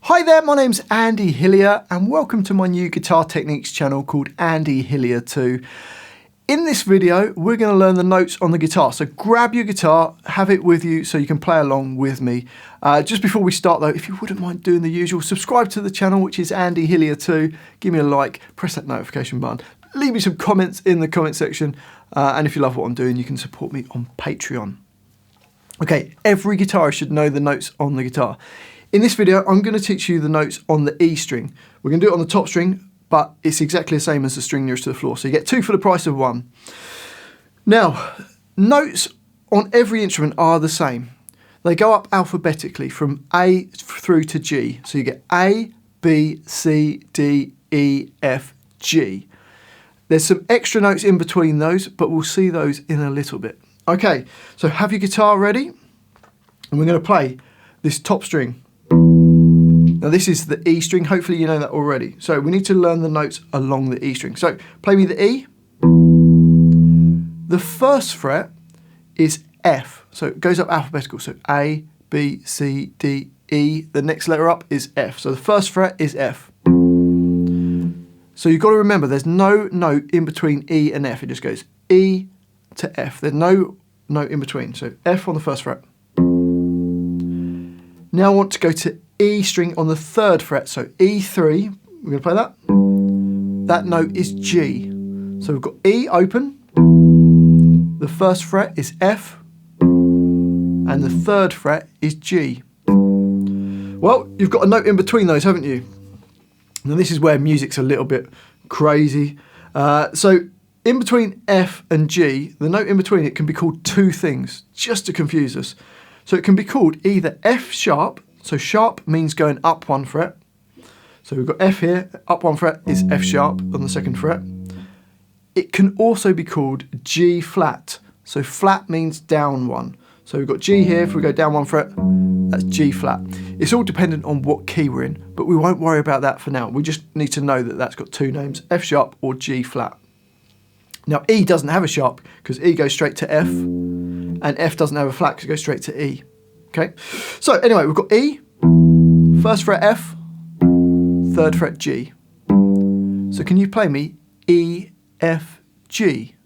Hi there, my name's Andy Hillier and welcome to my new guitar techniques channel called Andy Hillier 2. In this video, we're going to learn the notes on the guitar. So grab your guitar, have it with you so you can play along with me. Just before we start though, if you wouldn't mind doing the usual, subscribe to the channel, which is Andy Hillier 2. Give me a like, press that notification button. Leave me some comments in the comment section. And if you love what I'm doing, you can support me on Patreon. Okay, every guitarist should know the notes on the guitar. In this video, I'm going to teach you the notes on the E string. We're going to do it on the top string, but it's exactly the same as the string nearest to the floor. So you get two for the price of one. Now, notes on every instrument are the same. They go up alphabetically from A through to G. So you get A, B, C, D, E, F, G. There's some extra notes in between those, but we'll see those in a little bit. Okay, so have your guitar ready, and we're going to play this top string. Now this is the E string, hopefully you know that already. So we need to learn the notes along the E string. So play me the E. The first fret is F, so it goes up alphabetical. So A, B, C, D, E. The next letter up is F. So the first fret is F. So you've got to remember there's no note in between E and F. It just goes E to F. There's no note in between. So F on the first fret. Now I want to go to E string on the third fret. So E3, we're going to play that. That note is G. So we've got E open. The first fret is F. And the third fret is G. Well, you've got a note in between those, haven't you? Now this is where music's a little bit crazy. So in between F and G, the note in between it can be called two things, just to confuse us. So it can be called either F sharp. So sharp means going up one fret. So we've got F here, up one fret is F sharp on the second fret. It can also be called G flat. So flat means down one. So we've got G here, if we go down one fret, that's G flat. It's all dependent on what key we're in, but we won't worry about that for now. We just need to know that that's got two names, F sharp or G flat. Now E doesn't have a sharp because E goes straight to F, and F doesn't have a flat because it goes straight to E. Okay, so anyway, we've got E, first fret F, third fret G. So can you play me E, F, G?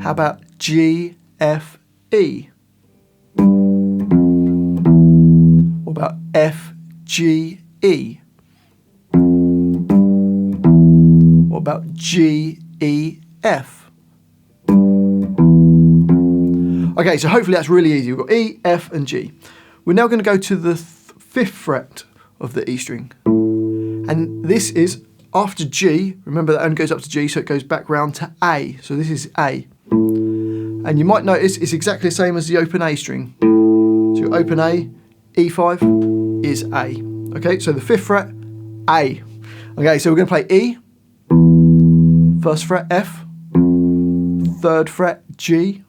How about G, F, E? What about F, G, E? What about G, E, F? Okay, so hopefully that's really easy. We've got E, F and G. We're now going to go to the fifth fret of the E string. And this is after G. Remember that only goes up to G, so it goes back round to A. So this is A. And you might notice it's exactly the same as the open A string. So your open A, E5 is A. Okay, so the fifth fret, A. Okay, so we're going to play E, first fret F, third fret G,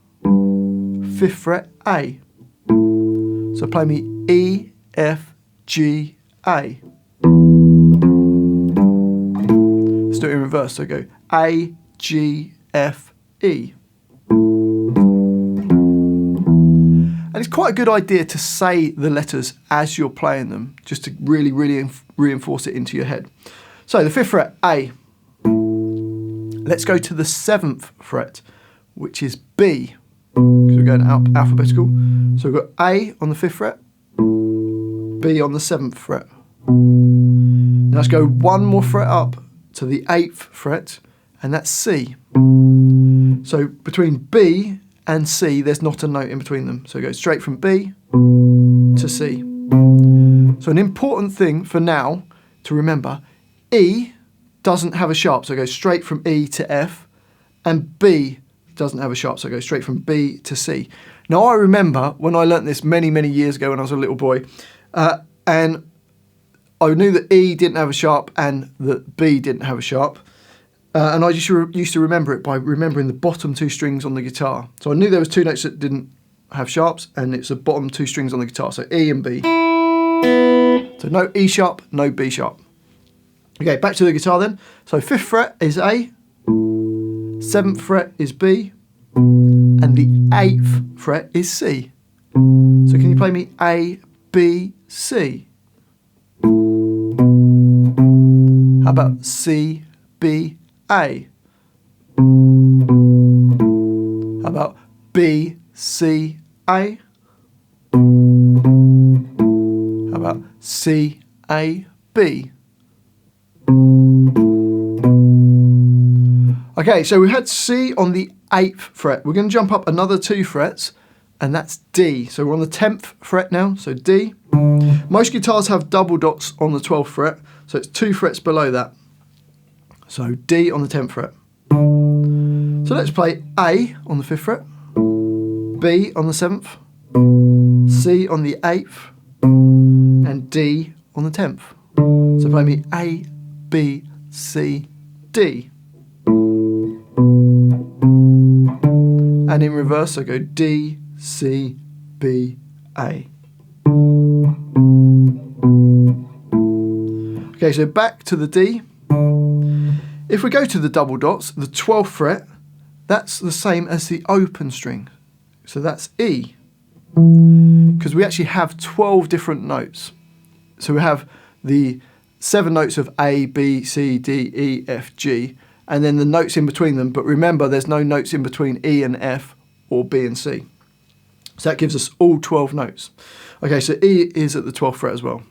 fifth fret A. So play me E, F, G, A. Let's do it in reverse. So go A, G, F, E. And it's quite a good idea to say the letters as you're playing them, just to really reinforce it into your head. So the fifth fret, A. Let's go to the seventh fret, which is B. Because we're going up alphabetical. So we've got A on the fifth fret, B on the seventh fret. Now let's go one more fret up to the eighth fret, and that's C. So between B and C, there's not a note in between them. So it goes straight from B to C. So an important thing for now to remember, E doesn't have a sharp, so it goes straight from E to F, and B doesn't have a sharp, so it goes straight from B to C. Now I remember when I learnt this many years ago when I was a little boy, and I knew that E didn't have a sharp and that B didn't have a sharp, and I just used to remember it by remembering the bottom two strings on the guitar. So I knew there was two notes that didn't have sharps, and it's the bottom two strings on the guitar, so E and B. So no E sharp, no B sharp. Okay, back to the guitar then. So fifth fret is A, seventh fret is B, and the eighth fret is C. So can you play me A, B, C? How about C, B, A? How about B, C, A? How about C, A, B? Okay, so we had C on the 8th fret. We're going to jump up another 2 frets, and that's D. So we're on the 10th fret now, so D. Most guitars have double dots on the 12th fret, so it's 2 frets below that. So D on the 10th fret. So let's play A on the 5th fret, B on the 7th, C on the 8th, and D on the 10th. So play me A, B, C, D. And in reverse, I go D, C, B, A. Okay, so back to the D. If we go to the double dots, the 12th fret, that's the same as the open string. So that's E. Because we actually have 12 different notes. So we have the 7 notes of A, B, C, D, E, F, G, and then the notes in between them. But remember, there's no notes in between E and F or B and C. So that gives us all 12 notes. Okay, so E is at the 12th fret as well.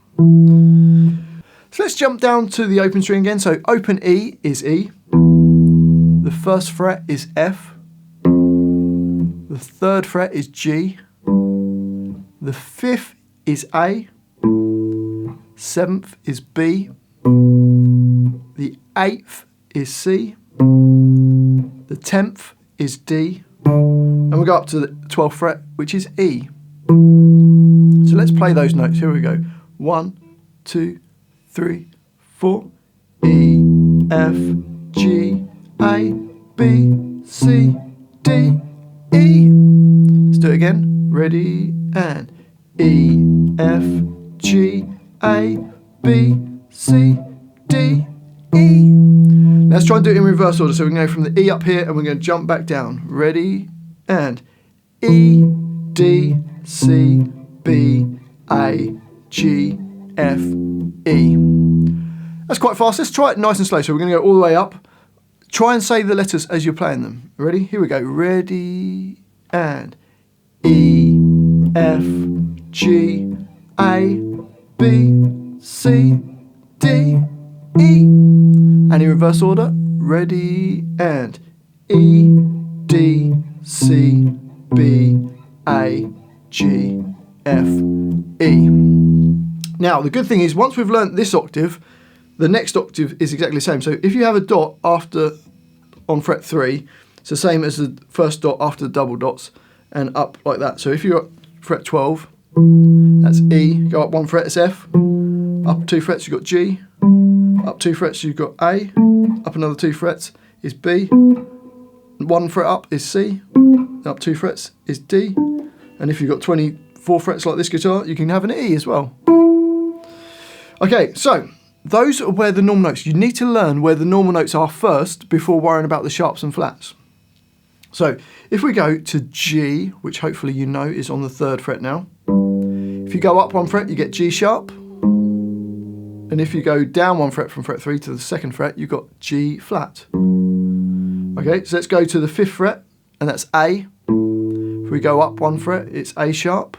So let's jump down to the open string again. So open E is E. The 1st fret is F. The 3rd fret is G. The 5th is A. 7th is B. The 8th is C. The 10th is D. And we go up to the 12th fret, which is E. So let's play those notes. Here we go. 1, 2, 3, 4. E, F, G, A, B, C, D, E. Let's do it again. Ready, and E, F, G, A, B, C, D, E. Let's try and do it in reverse order. So we're going to go from the E up here and we're going to jump back down. Ready, and E, D, C, B, A, G, F, E. That's quite fast. Let's try it nice and slow. So we're going to go all the way up. Try and say the letters as you're playing them. Ready? Here we go. Ready, and E, F, G, A, B, C, D, E. And in reverse order. Ready, and E, D, C, B, A, G, F, E. Now, the good thing is, once we've learnt this octave, the next octave is exactly the same. So if you have a dot after on fret 3, it's the same as the first dot after the double dots, and up like that. So if you're at fret 12, that's E, go up 1 fret, it's F, up 2 frets, you've got G, up 2 frets, you've got A, up another 2 frets is B, 1 fret up is C, up 2 frets is D, and if you've got 24 frets like this guitar, you can have an E as well. Okay, so those are where the normal notes. You need to learn where the normal notes are first before worrying about the sharps and flats. So if we go to G, which hopefully you know is on the 3rd fret now, if you go up 1 fret, you get G sharp. And if you go down 1 fret from fret 3 to the 2nd fret, you've got G flat. Okay, so let's go to the 5th fret, and that's A. If we go up 1 fret, it's A sharp.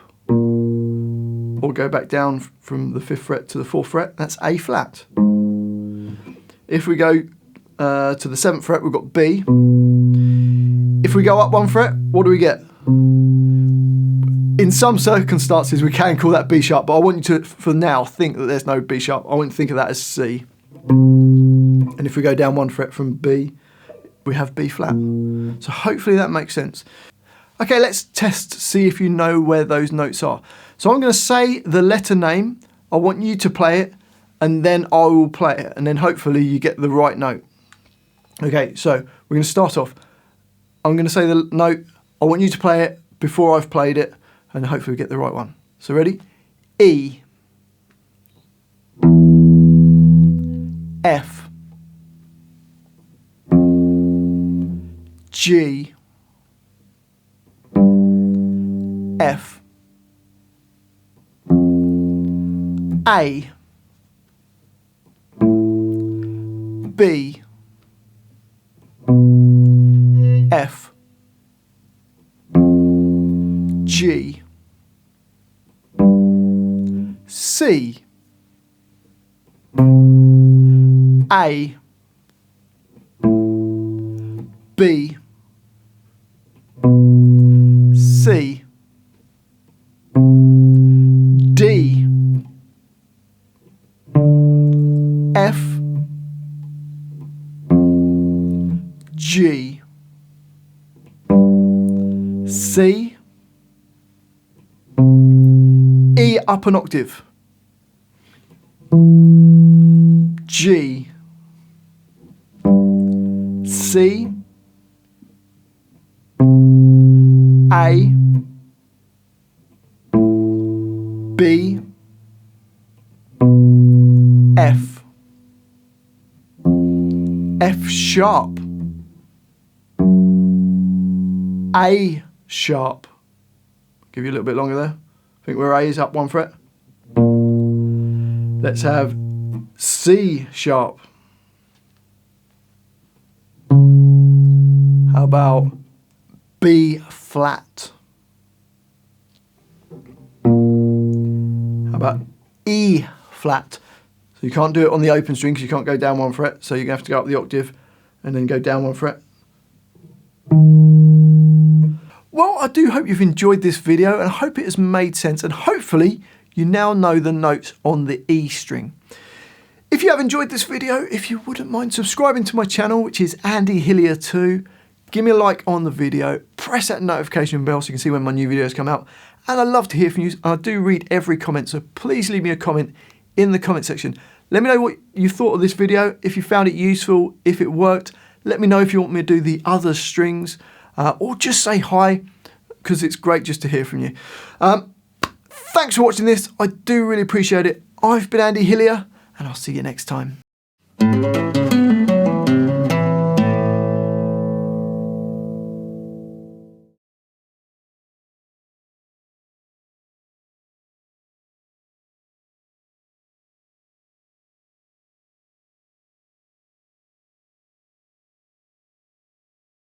Or go back down from the 5th fret to the 4th fret, that's A flat. If we go to the 7th fret, we've got B. If we go up 1 fret, what do we get? In some circumstances, we can call that B sharp, but I want you to, for now, think that there's no B sharp. I want you to think of that as C. And if we go down 1 fret from B, we have B flat. So hopefully that makes sense. Okay, let's test, see if you know where those notes are. So I'm going to say the letter name. I want you to play it, and then I will play it, and then hopefully you get the right note. Okay, so we're going to start off. I'm going to say the note. I want you to play it before I've played it, and hopefully we get the right one. So ready? E, F, G, F, A, B, F, G, C, A, B, C, D, F, G, C, E up an octave, G, C, A, B, F, F sharp, A sharp. Give you a little bit longer there. I think where A is up 1 fret. Let's have C sharp. How about B flat? How about E flat? So you can't do it on the open string because you can't go down 1 fret. So you're going to have to go up the octave and then go down 1 fret. Well, I do hope you've enjoyed this video and I hope it has made sense, and hopefully you now know the notes on the E string. If you have enjoyed this video, if you wouldn't mind subscribing to my channel, which is Andy Hillier 2, give me a like on the video, press that notification bell so you can see when my new videos come out, and I love to hear from you. I do read every comment, so please leave me a comment in the comment section. Let me know what you thought of this video, if you found it useful, if it worked. Let me know if you want me to do the other strings, or just say hi, because it's great just to hear from you. Thanks for watching this. I do really appreciate it. I've been Andy Hillier, and I'll see you next time.